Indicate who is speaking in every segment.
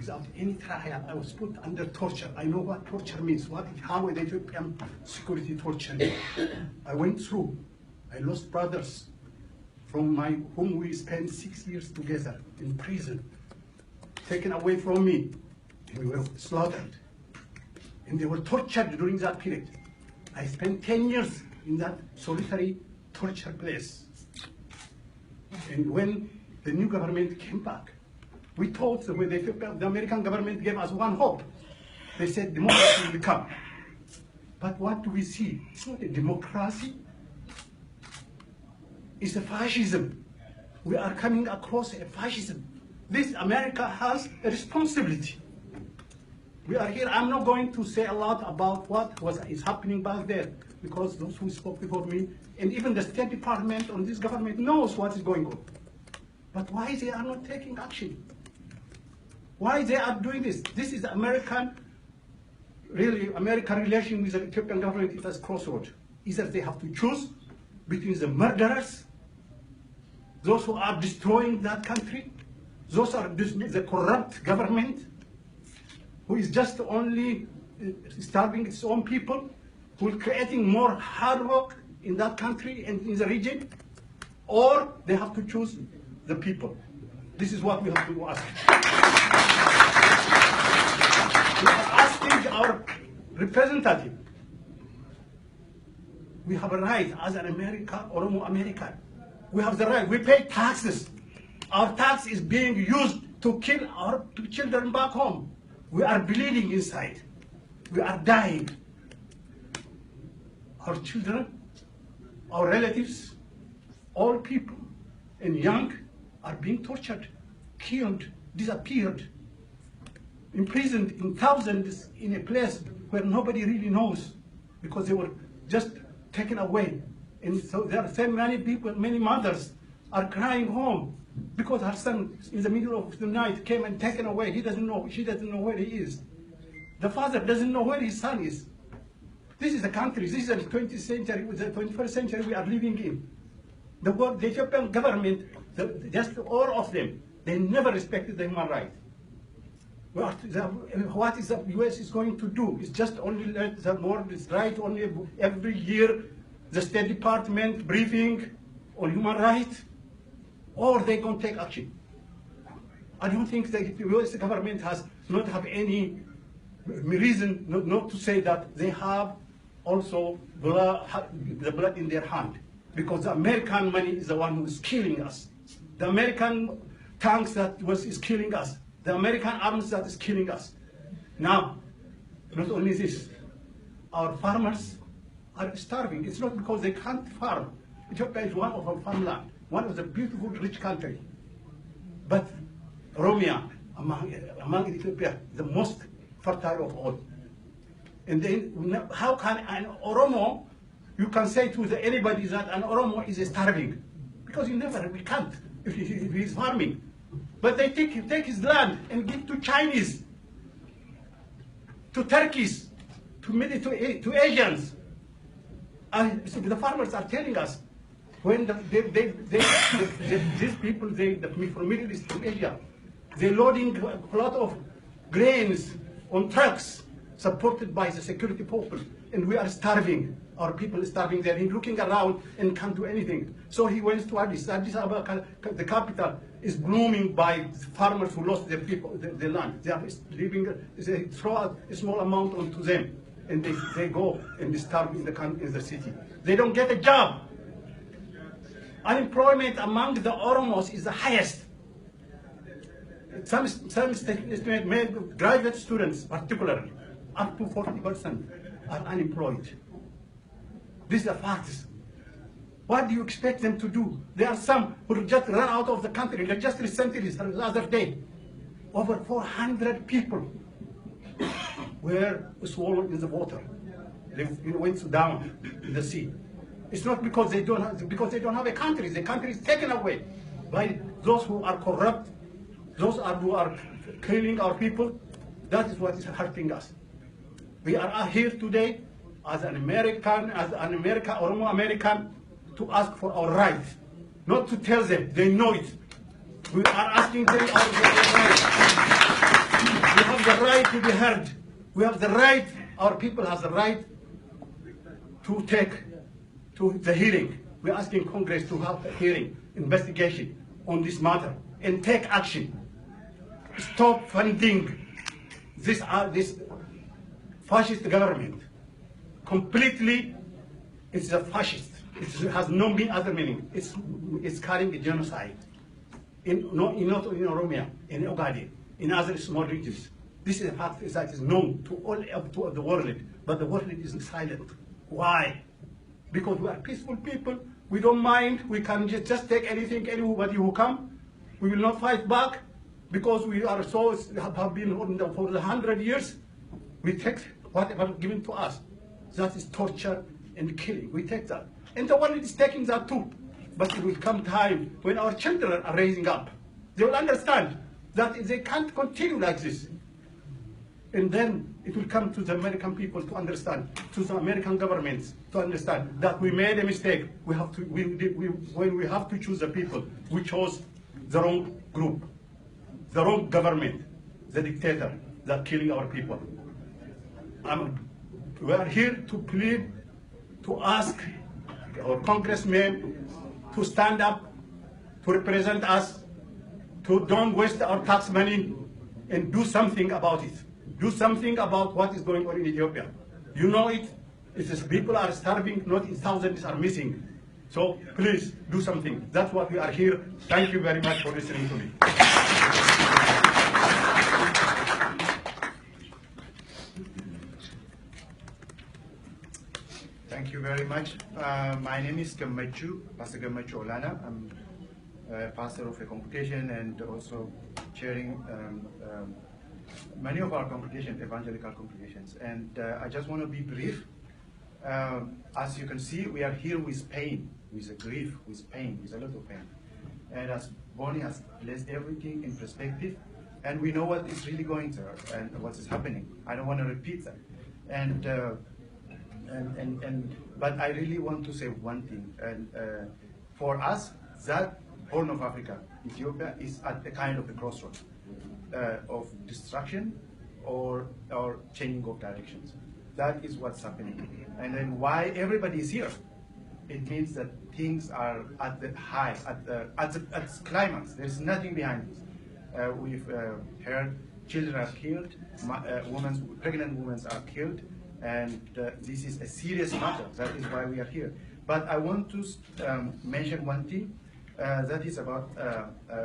Speaker 1: without any trial. I was put under torture. I know what torture means, how the Ethiopian security torture me. I went through. I lost brothers from whom we spent 6 years together in prison, taken away from me, and we were slaughtered. And they were tortured during that period. I spent 10 years in that solitary torture place. And when the new government came back, we thought the American government gave us one hope. They said democracy will come. But what do we see? It's not a democracy. It's a fascism. We are coming across a fascism. This America has a responsibility. We are here. I'm not going to say a lot about what is happening back there, because those who spoke before me, and even the State Department on this government knows what is going on. But why they are not taking action? Why they are doing this? This is American relation with the Ethiopian government is at crossroads. Either they have to choose between the murderers, those who are destroying that country, those are the corrupt government, who is just only starving its own people, who is creating more havoc in that country and in the region, or they have to choose the people. This is what we have to ask. We are asking our representative. We have a right as an Oromo American. We have the right. We pay taxes. Our tax is being used to kill our children back home. We are bleeding inside. We are dying. Our children, our relatives, all people and young are being tortured, killed, disappeared, imprisoned in thousands in a place where nobody really knows, because they were just taken away. And so there are so many people, many mothers are crying home because her son in the middle of the night came and taken away. He doesn't know, she doesn't know where he is. The father doesn't know where his son is. This is the country, this is the 20th century, the 21st century we are living in. The Ethiopian government, just all of them, they never respected the human right. What is the US is going to do is just only let the world is right only every year, the State Department briefing on human rights, or they don't take action. I don't think the US government has not have any reason not to say that they have also the blood in their hand, because the American money is the one who is killing us. The American tanks is killing us. The American arms that is killing us. Now, not only this, our farmers are starving. It's not because they can't farm. Ethiopia is one of our farmland, one of the beautiful, rich country. But Oromia, among Ethiopia, the most fertile of all. And then, how can an Oromo, you can say to anybody that an Oromo is starving? Because we can't, if he is farming. But they take his land and give to Chinese, to Turkeys, to Asians. And so the farmers are telling us, when these people, from Middle East, from Asia, they're loading a lot of grains on trucks, supported by the security people, and we are starving. Our people are starving there. He's looking around and can't do anything. So he went to Addis Ababa, the capital, is blooming by farmers who lost their people, their land. They are living, they throw out a small amount onto them, and they go and they starve in the city. They don't get a job. Unemployment among the Oromos is the highest. Some estimate made graduate students, particularly, up to 40% are unemployed. These are facts. What do you expect them to do? There are some who just ran out of the country. Like just recently, the other day, over 400 people were swallowed in the water. They went down in the sea. It's not because they don't have a country. The country is taken away by those who are corrupt, those who are killing our people. That is what is hurting us. We are here today as an American, Oromo American, to ask for our rights, not to tell them. They know it. We are asking them our rights. to be heard. We have the right, our people has the right to take to the hearing. We're asking Congress to have a hearing, investigation on this matter and take action. Stop funding this fascist government. Completely, it's a fascist. It has no other meaning. It's carrying a genocide. Not in Oromia, in Ogaden, in other small regions. This is a fact that is known to all of the world, but the world is silent. Why? Because we are peaceful people. We don't mind. We can just take anything, anybody who come. We will not fight back because we are so have been for 100 years. We take whatever given to us. That is torture and killing. We take that, and the world is taking that too. But it will come time when our children are raising up. They will understand that they can't continue like this. And then it will come to the American people to understand, to the American governments to understand that we made a mistake. We have to, when we have to choose the people, we chose the wrong group, the wrong government, the dictator that killing our people. We are here to plead, to ask our congressmen to stand up, to represent us, to don't waste our tax money, and do something about it. Do something about what is going on in Ethiopia. You know it. It is people are starving, not thousands are missing. So please do something. That's what we are here. Thank you very much for listening to me.
Speaker 2: Thank you very much. My name is Gammachu, Pastor Gammachu Olana. I'm a pastor of a congregation and also chairing many of our congregations, evangelical congregations. And I just want to be brief. As you can see, we are here with pain, with a grief, with pain, with a lot of pain. And as Bonnie has placed everything in perspective, and we know what is really going there and what is happening. I don't want to repeat that. But I really want to say one thing. And for us, that Horn of Africa, Ethiopia, is at a kind of a crossroads of destruction or changing of directions. That is what's happening. And then why everybody is here? It means that things are at the high, at the climax. There's nothing behind this. We've heard children are killed, pregnant women are killed, and this is a serious matter. That is why we are here. But I want to mention one thing. That is about,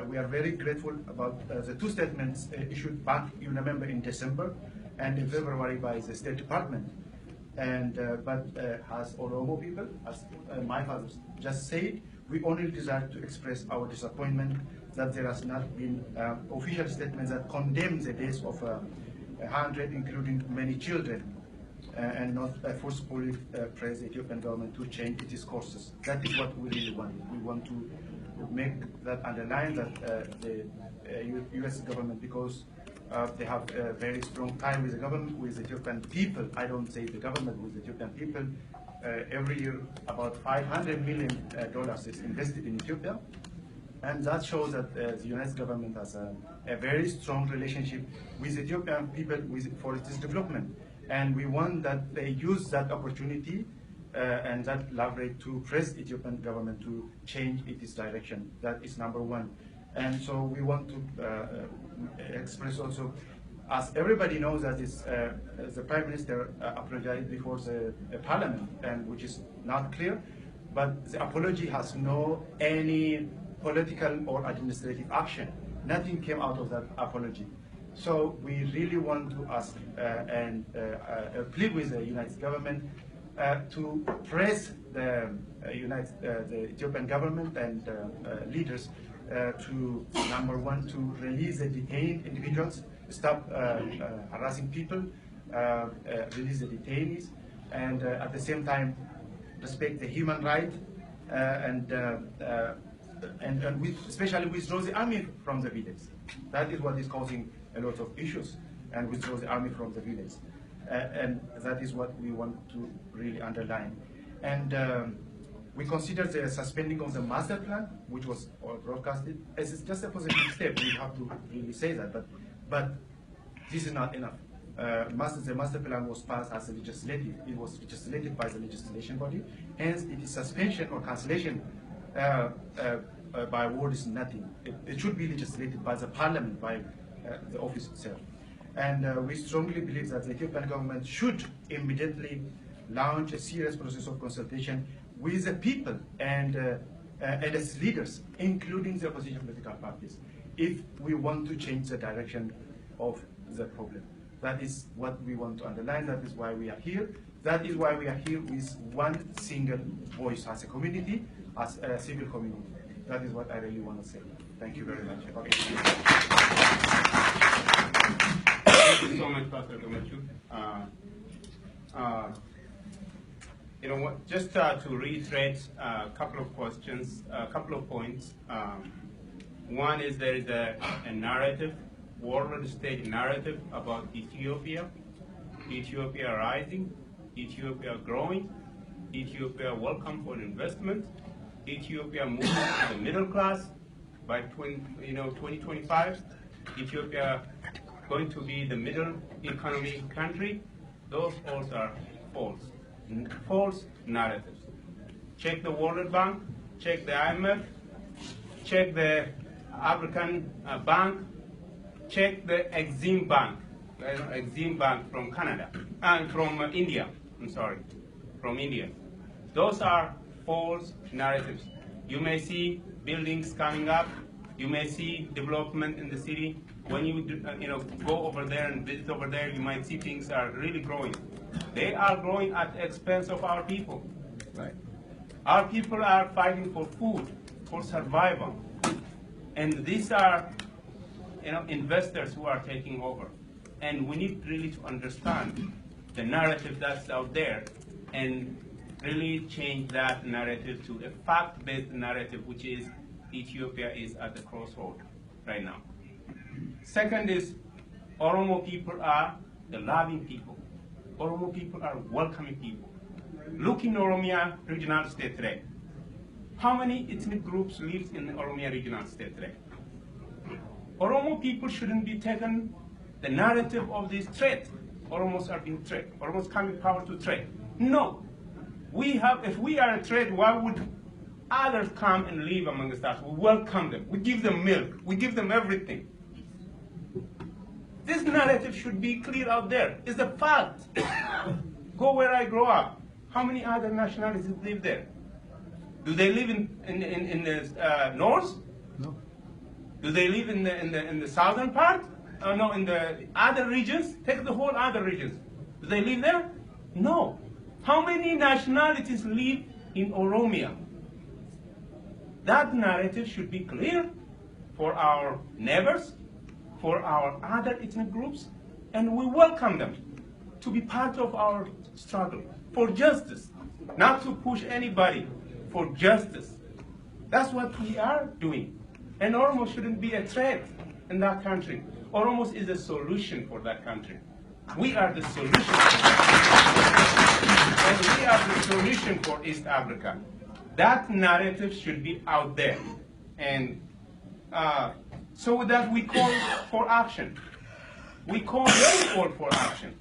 Speaker 2: we are very grateful about the two statements issued back, you remember, in December and in February by the State Department. And but as Oromo people, as my father just said, we only desire to express our disappointment that there has not been official statements that condemn the deaths of 100, including many children, and not forcefully press the Ethiopian government to change its courses. That is what we really want. We want to make that underline that the U.S. government, because they have a very strong tie with the government, with the Ethiopian people. I don't say the government, with the Ethiopian people. Every year, about $500 million is invested in Ethiopia. And that shows that the United government has a very strong relationship with Ethiopian people for its development. And we want that they use that opportunity and that leverage to press Ethiopian government to change its direction. That is number one. And so we want to express also, as everybody knows, that the Prime Minister apologized before the Parliament, and which is not clear, but the apology has no any political or administrative action. Nothing came out of that apology. So we really want to ask and plead with the United government to press the Ethiopian government and leaders to, number one, to release the detained individuals, stop harassing people, release the detainees, and at the same time respect the human right and especially withdraw the army from the village. That is what is causing a lot of issues, and withdraw the army from the village. And that is what we want to really underline. And we consider the suspending of the master plan, which was broadcasted, as just a positive step. We have to really say that, but this is not enough. the master plan was passed as a legislative. It was legislated by the legislation body. Hence, it is suspension or cancellation by word is nothing. It should be legislated by the parliament, by the office itself. And we strongly believe that the Ethiopian government should immediately launch a serious process of consultation with the people and its leaders, including the opposition political parties, if we want to change the direction of the problem. That is what we want to underline. That is why we are here. That is why we are here with one single voice as a community, as a civil community. That is what I really want to say. Thank you very much. Okay.
Speaker 3: Thank you so much, Pastor Gamachu. You know what? Just to reiterate a couple of questions, a couple of points. One is there is a narrative, world state narrative about Ethiopia, Ethiopia rising, Ethiopia growing, Ethiopia welcome for investment, Ethiopia moving to the middle class by 2025, Ethiopia going to be the middle economy country. Those all are false narratives. Check the World Bank, check the IMF, check the African Bank, check the Exim Bank, Exim Bank from Canada, and from India, I'm sorry, from India. Those are false narratives. You may see buildings coming up, you may see development in the city. When you go over there and visit over there, you might see things are really growing. They are growing at the expense of our people. Right. Our people are fighting for food, for survival. And these are investors who are taking over. And we need really to understand the narrative that's out there and really change that narrative to a fact-based narrative, which is Ethiopia is at the crossroad right now. Second is Oromo people are the loving people. Oromo people are welcoming people. Look in Oromia regional state today. How many ethnic groups live in the Oromia regional state today? Oromo people shouldn't be taken the narrative of this threat. Oromos are being threatened. Oromos coming power to threat. No. If we are a threat, why would others come and live amongst us? We welcome them. We give them milk. We give them everything. This narrative should be clear out there. It's a fact. Go where I grew up. How many other nationalities live there? Do they live in the north?
Speaker 1: No.
Speaker 3: Do they live in the southern part? No, in the other regions? Take the whole other regions. Do they live there? No. How many nationalities live in Oromia? That narrative should be clear for our neighbors, for our other ethnic groups, and we welcome them to be part of our struggle for justice, not to push anybody, for justice. That's what we are doing. And Oromo shouldn't be a threat in that country. Oromos is a solution for that country. We are the solution. And we are the solution for East Africa. That narrative should be out there. And so that we call for action. We call you for action.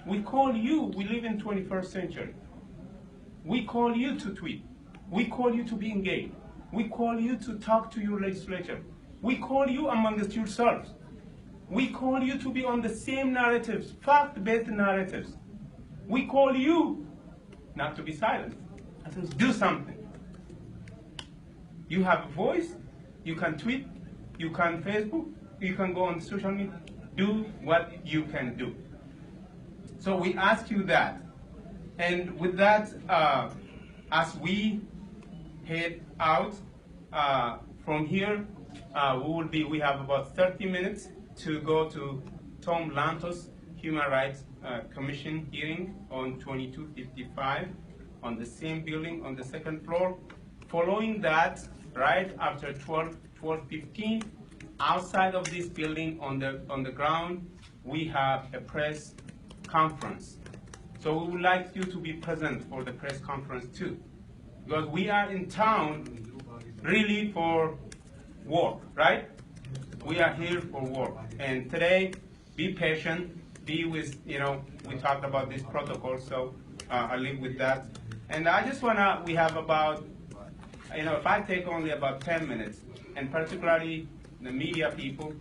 Speaker 3: We call you, we live in 21st century. We call you to tweet. We call you to be engaged. We call you to talk to your legislature. We call you amongst yourselves. We call you to be on the same narratives, fact-based narratives. We call you not to be silent. I said, do something. You have a voice, you can tweet, you can Facebook, you can go on social media. Do what you can do. So we ask you that. And with that, as we head out from here, we have about 30 minutes to go to Tom Lantos Human Rights Commission hearing on 2255 on the same building on the second floor. Following that, right after 12:15, outside of this building on the ground, we have a press conference. So we would like you to be present for the press conference too, because we are in town really for work, right? We are here for work. And today, be patient. be with, we talked about this protocol, so I'll leave with that. And I just we have about, if I take only about 10 minutes, and particularly the media people,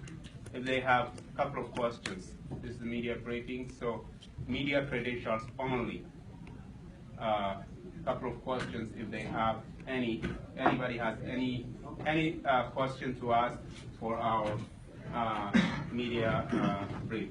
Speaker 3: if they have a couple of questions. This is the media briefing, so media credentials only. Couple of questions if they have any. If anybody has any question to ask for our media brief.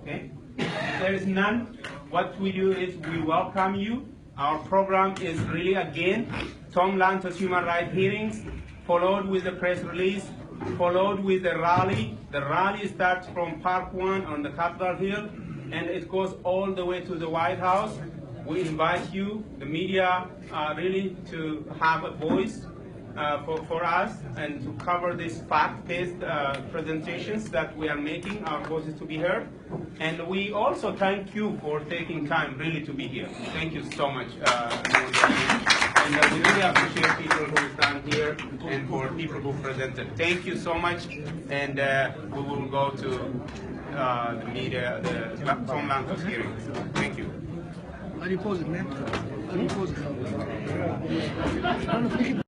Speaker 3: Okay. If there is none, what we do is we welcome you. Our program is really, again, Tom Lantos Human Rights Hearings, followed with the press release, followed with the rally. The rally starts from Park 1 on the Capitol Hill, and it goes all the way to the White House. We invite you, the media, really to have a voice for us and to cover these fact-based presentations that we are making. Our voice is to be heard. And we also thank you for taking time really to be here. Thank you so much. And we really appreciate people who stand here and for people who presented. Thank you so much. And we will go to the media, the Tom Lantos hearing. Thank you.
Speaker 1: How do you pose it, man? How do you pose it?